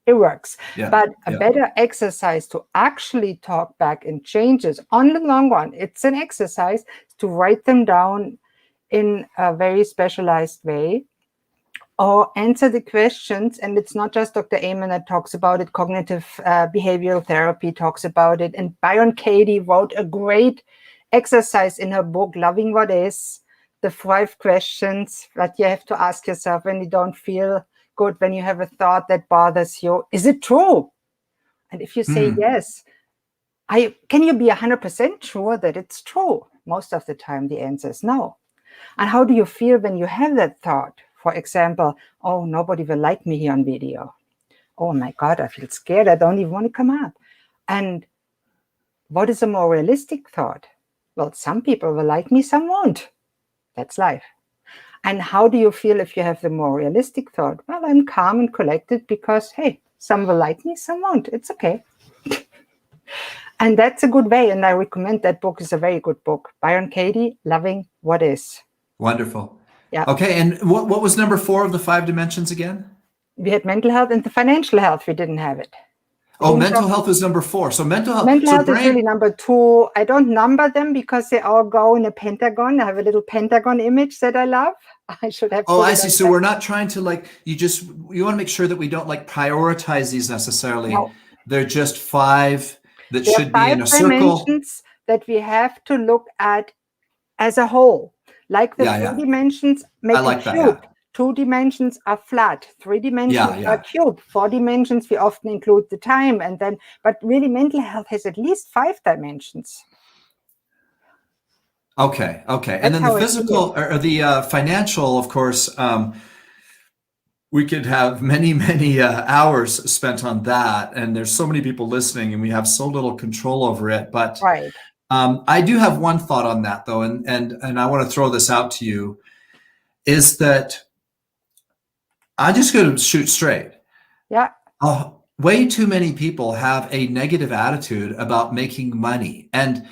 It works. Yeah, but a better exercise to actually talk back and changes on the long run, it's an exercise to write them down in a very specialized way, or answer the questions. And it's not just Dr. Amen that talks about it. Cognitive behavioral therapy talks about it. And Byron Katie wrote a great exercise in her book, Loving What Is, the 5 questions that you have to ask yourself when you don't feel good, when you have a thought that bothers you. Is it true? And if you say yes, can you be 100% sure that it's true? Most of the time, the answer is no. And how do you feel when you have that thought? For example, oh, nobody will like me here on video. Oh my God, I feel scared. I don't even want to come up. And what is a more realistic thought? Well, some people will like me, some won't. That's life. And how do you feel if you have the more realistic thought? Well, I'm calm and collected because, hey, some will like me, some won't. It's okay. And that's a good way. And I recommend that book. Is a very good book. Byron Katie, Loving What Is. Wonderful. Yeah. Okay. And what was number 4 of the 5 dimensions again? We had mental health, and the financial health, we didn't have it. Mental health is number 4. So mental health. Mental health is really number 2. I don't number them because they all go in a pentagon. I have a little pentagon image that I love. I should have. Oh, I see. So we're not trying to you want to make sure that we don't prioritize these necessarily. No. They're just 5 that should be in a circle. 5 dimensions that we have to look at as a whole. Like the 3 dimensions make a cube. 2 dimensions are flat. 3 dimensions are cube. 4 dimensions, we often include the time. But really mental health has at least 5 dimensions. Okay. And then the physical or the financial, of course, we could have many hours spent on that. And there's so many people listening and we have so little control over it. But I do have one thought on that, though, and I want to throw this out to you, is that I'm just going to shoot straight. Yeah. Way too many people have a negative attitude about making money. And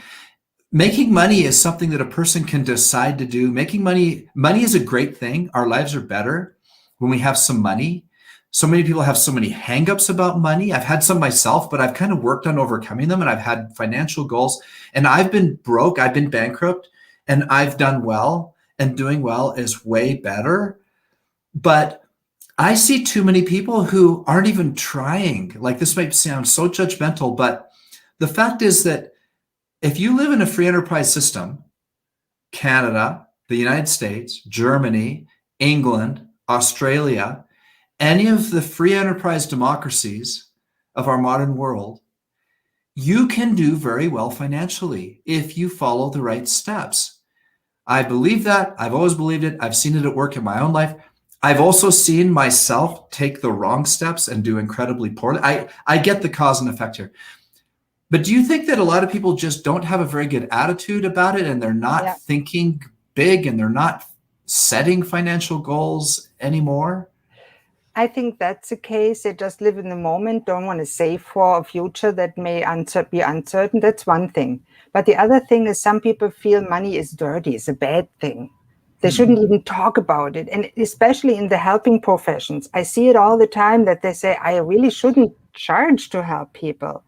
making money is something that a person can decide to do. Making money is a great thing. Our lives are better when we have some money. So many people have so many hangups about money. I've had some myself, but I've kind of worked on overcoming them, and I've had financial goals, and I've been broke. I've been bankrupt, and I've done well. and doing well is way better. But I see too many people who aren't even trying. Like, this might sound so judgmental, but the fact is that if you live in a free enterprise system, Canada, the United States, Germany, England, Australia, any of the free enterprise democracies of our modern world, you can do very well financially if you follow the right steps. I believe that. I've always believed it. I've seen it at work in my own life. I've also seen myself take the wrong steps and do incredibly poorly. I get the cause and effect here. But do you think that a lot of people just don't have a very good attitude about it, and they're not thinking big, and they're not setting financial goals anymore? I think that's the case. They just live in the moment, don't want to save for a future that may be uncertain. That's one thing. But the other thing is, some people feel money is dirty, it's a bad thing. They shouldn't even talk about it. And especially in the helping professions, I see it all the time that they say, I really shouldn't charge to help people.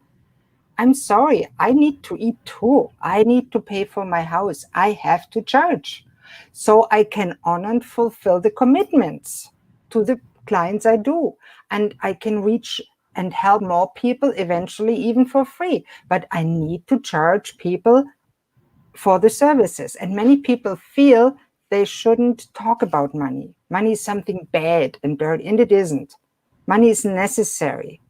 I'm sorry, I need to eat too. I need to pay for my house. I have to charge so I can honor and fulfill the commitments to the clients I do. And I can reach and help more people eventually, even for free. But I need to charge people for the services. And many people feel they shouldn't talk about money. Money is something bad and dirty, and it isn't. Money is necessary.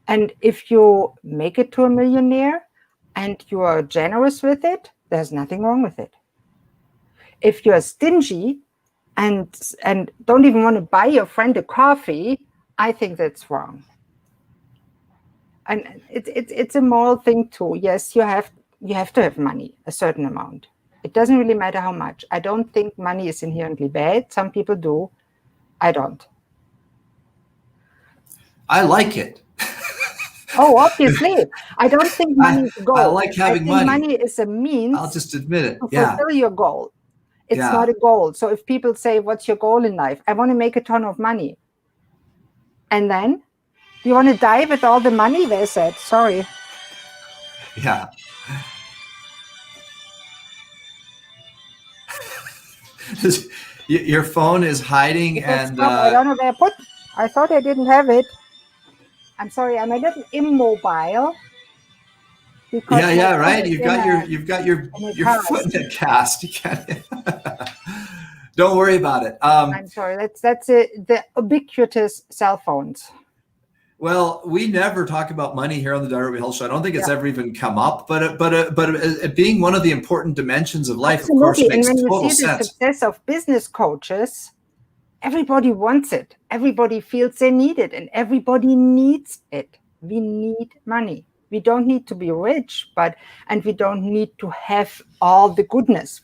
And if you make it to a millionaire and you are generous with it, there's nothing wrong with it. If you're stingy and don't even want to buy your friend a coffee, I think that's wrong. And it's a moral thing too. Yes, you have to have money, a certain amount. It doesn't really matter how much. I don't think money is inherently bad. Some people do. I don't. I like it. Oh, obviously. I don't think money is a goal. I like having money. Money is a means. I'll just admit it. To fulfill your goal. It's not a goal. So if people say, what's your goal in life? I want to make a ton of money. And then? Do you want to die with all the money? They said, sorry. Yeah. Your phone is hiding, and I don't know where I put. I thought I didn't have it. I'm sorry, I'm a little immobile. Yeah, right. You've got your foot in a cast. You can't. Don't worry about it. I'm sorry. That's the ubiquitous cell phones. Well, we never talk about money here on the Aerobic Health Show. I don't think it's ever even come up. But being one of the important dimensions of life, absolutely, of course, makes total sense. And when you see the success of business coaches, everybody wants it. Everybody feels they need it, and everybody needs it. We need money. We don't need to be rich, and we don't need to have all the goodness.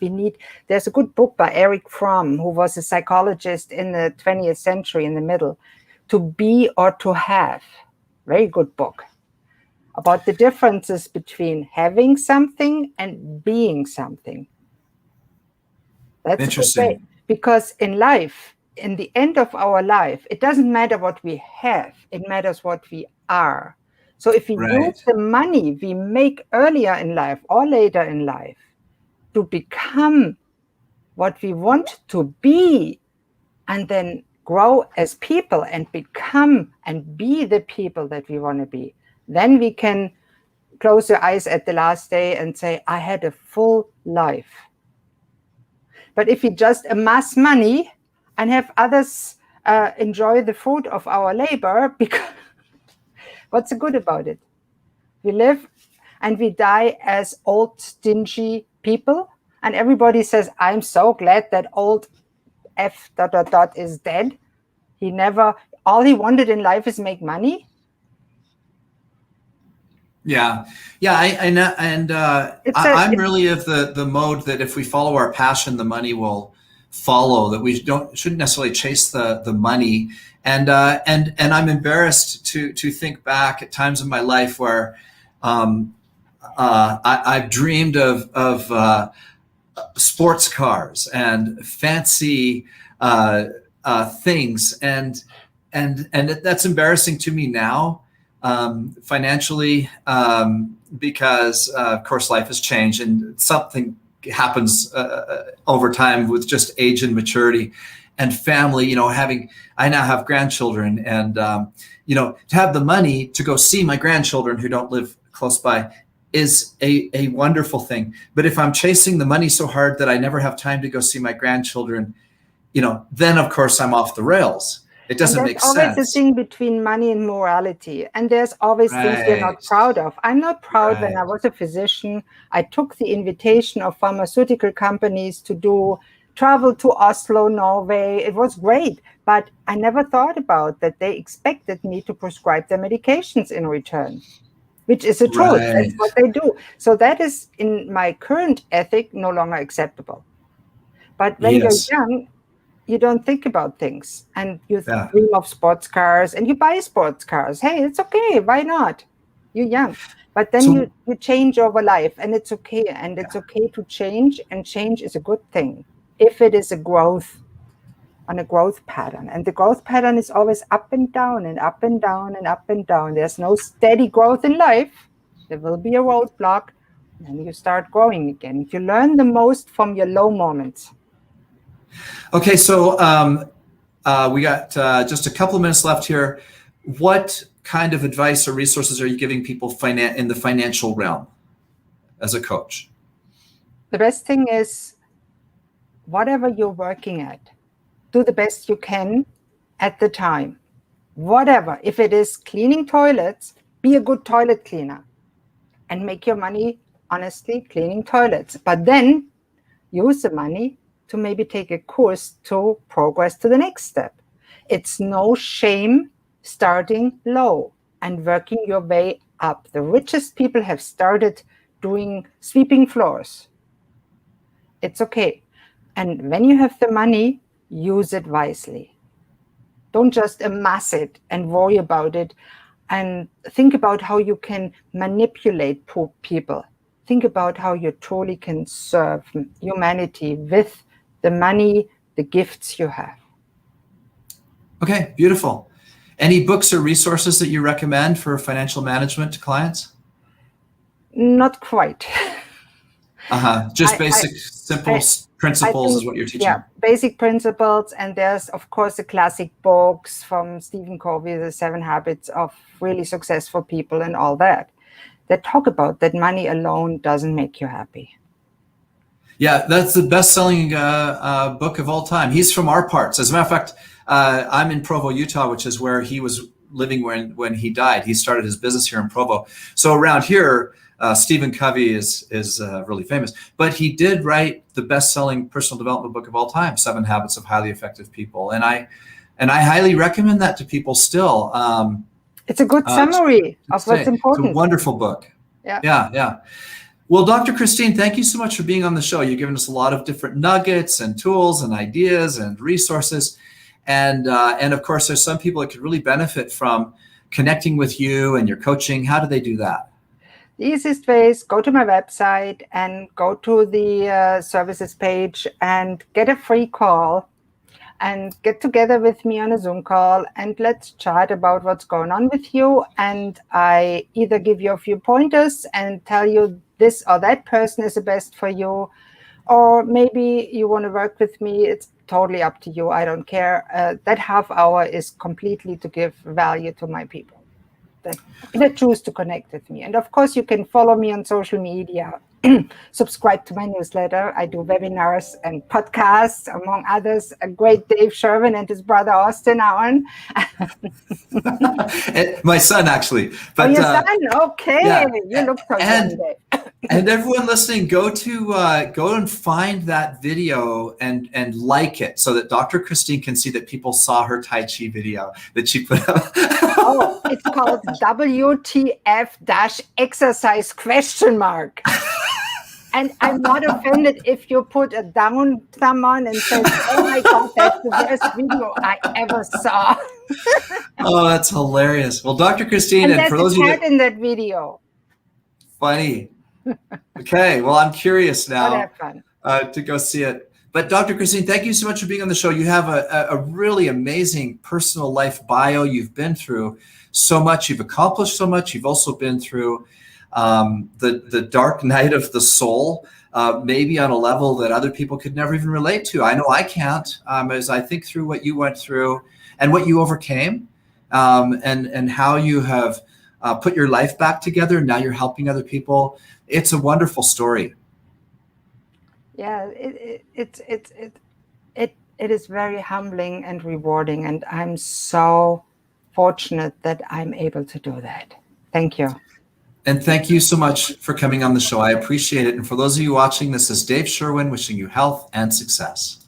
There's a good book by Erich Fromm, who was a psychologist in the 20th century in the middle, To Be or to Have. Very good book about the differences between having something and being something. That's interesting. Because in life, in the end of our life, it doesn't matter what we have. It matters what we are. So if we use the money we make earlier in life or later in life to become what we want to be, and then grow as people and become and be the people that we want to be, then we can close your eyes at the last day and say, I had a full life. But if we just amass money and have others enjoy the fruit of our labor, because what's the good about it? We live and we die as old, stingy people. And everybody says, I'm so glad that old F ... is dead. All he wanted in life is make money. Yeah. I'm really of the mode that if we follow our passion, the money will follow. That we shouldn't necessarily chase the money. And I'm embarrassed to think back at times in my life where I've dreamed of sports cars and fancy things, and that's embarrassing to me now, financially, because of course life has changed, and something happens over time with just age and maturity and family. You know, I now have grandchildren, and you know, to have the money to go see my grandchildren who don't live close by is a wonderful thing. But if I'm chasing the money so hard that I never have time to go see my grandchildren, you know, then of course I'm off the rails. It doesn't make sense. There's always the thing between money and morality, and there's always things you're not proud of. I'm not proud. When I was a physician, I took the invitation of pharmaceutical companies to travel to Oslo, Norway. It was great, but I never thought about that they expected me to prescribe their medications in return, which is a truth. That's what they do. So that is, in my current ethic, no longer acceptable. But when you're young, you don't think about things, and you dream of sports cars, and you buy sports cars. Hey, it's okay. Why not? You're young. But then you change over life, and it's okay. And it's okay to change, and change is a good thing if it is a growth pattern. And the growth pattern is always up and down and up and down and up and down. There's no steady growth in life. There will be a roadblock, and you start growing again. You learn the most from your low moments. Okay, so we got just a couple of minutes left here. What kind of advice or resources are you giving people in the financial realm as a coach? The best thing is, whatever you're working at, do the best you can at the time. Whatever. If it is cleaning toilets, be a good toilet cleaner and make your money honestly cleaning toilets. But then use the money to maybe take a course to progress to the next step. It's no shame starting low and working your way up. The richest people have started doing sweeping floors. It's okay. And when you have the money, use it wisely. Don't just amass it and worry about it, and think about how you can manipulate poor people. Think about how you truly can serve humanity with the money, the gifts you have. Okay, beautiful. Any books or resources that you recommend for financial management to clients? Not quite. Just basic, simple principles is what you're teaching. Yeah, basic principles. And there's, of course, the classic books from Stephen Covey, The 7 Habits of Really Successful People and all that talk about that money alone doesn't make you happy. Yeah, that's the best-selling book of all time. He's from our parts. As a matter of fact, I'm in Provo, Utah, which is where he was living when he died. He started his business here in Provo. So around here, Stephen Covey is really famous. But he did write the best-selling personal development book of all time, 7 Habits of Highly Effective People. And I highly recommend that to people still. It's a good summary of what's important. It's a wonderful book. Yeah. Well, Dr. Christine, thank you so much for being on the show. You've given us a lot of different nuggets and tools and ideas and resources. And of course, there's some people that could really benefit from connecting with you and your coaching. How do they do that? The easiest way is go to my website and go to the services page and get a free call and get together with me on a Zoom call, and let's chat about what's going on with you. And I either give you a few pointers and tell you this or that person is the best for you, or maybe you want to work with me. It's totally up to you. I don't care. That half hour is completely to give value to my people that choose to connect with me. And of course, you can follow me on social media, subscribe to my newsletter. I do webinars and podcasts, among others. A great Dave Sherwin and his brother Austin are on. My son, actually. But, your son? Okay. Yeah. You look so young, Dave. And everyone listening, go and find that video and like it so that Dr. Christine can see that people saw her Tai Chi video that she put up. It's called WTF-exercise ? And I'm not offended if you put a down thumb on and say, oh my God, that's the best video I ever saw. Oh, that's hilarious. Well, Dr. Christine, and for those of you that in that video. Funny. Okay, well, I'm curious now have fun. To go see it. But Dr. Christine, thank you so much for being on the show. You have a really amazing personal life bio. You've been through so much. You've accomplished so much. You've also been through the dark night of the soul maybe on a level that other people could never even relate to. I know I can't, as I think through what you went through and what you overcame, and how you have put your life back together. Now you're helping other people. It's a wonderful story. Yeah, it is very humbling and rewarding, and I'm so fortunate that I'm able to do that. Thank you. And thank you so much for coming on the show. I appreciate it. And for those of you watching, this is Dave Sherwin wishing you health and success.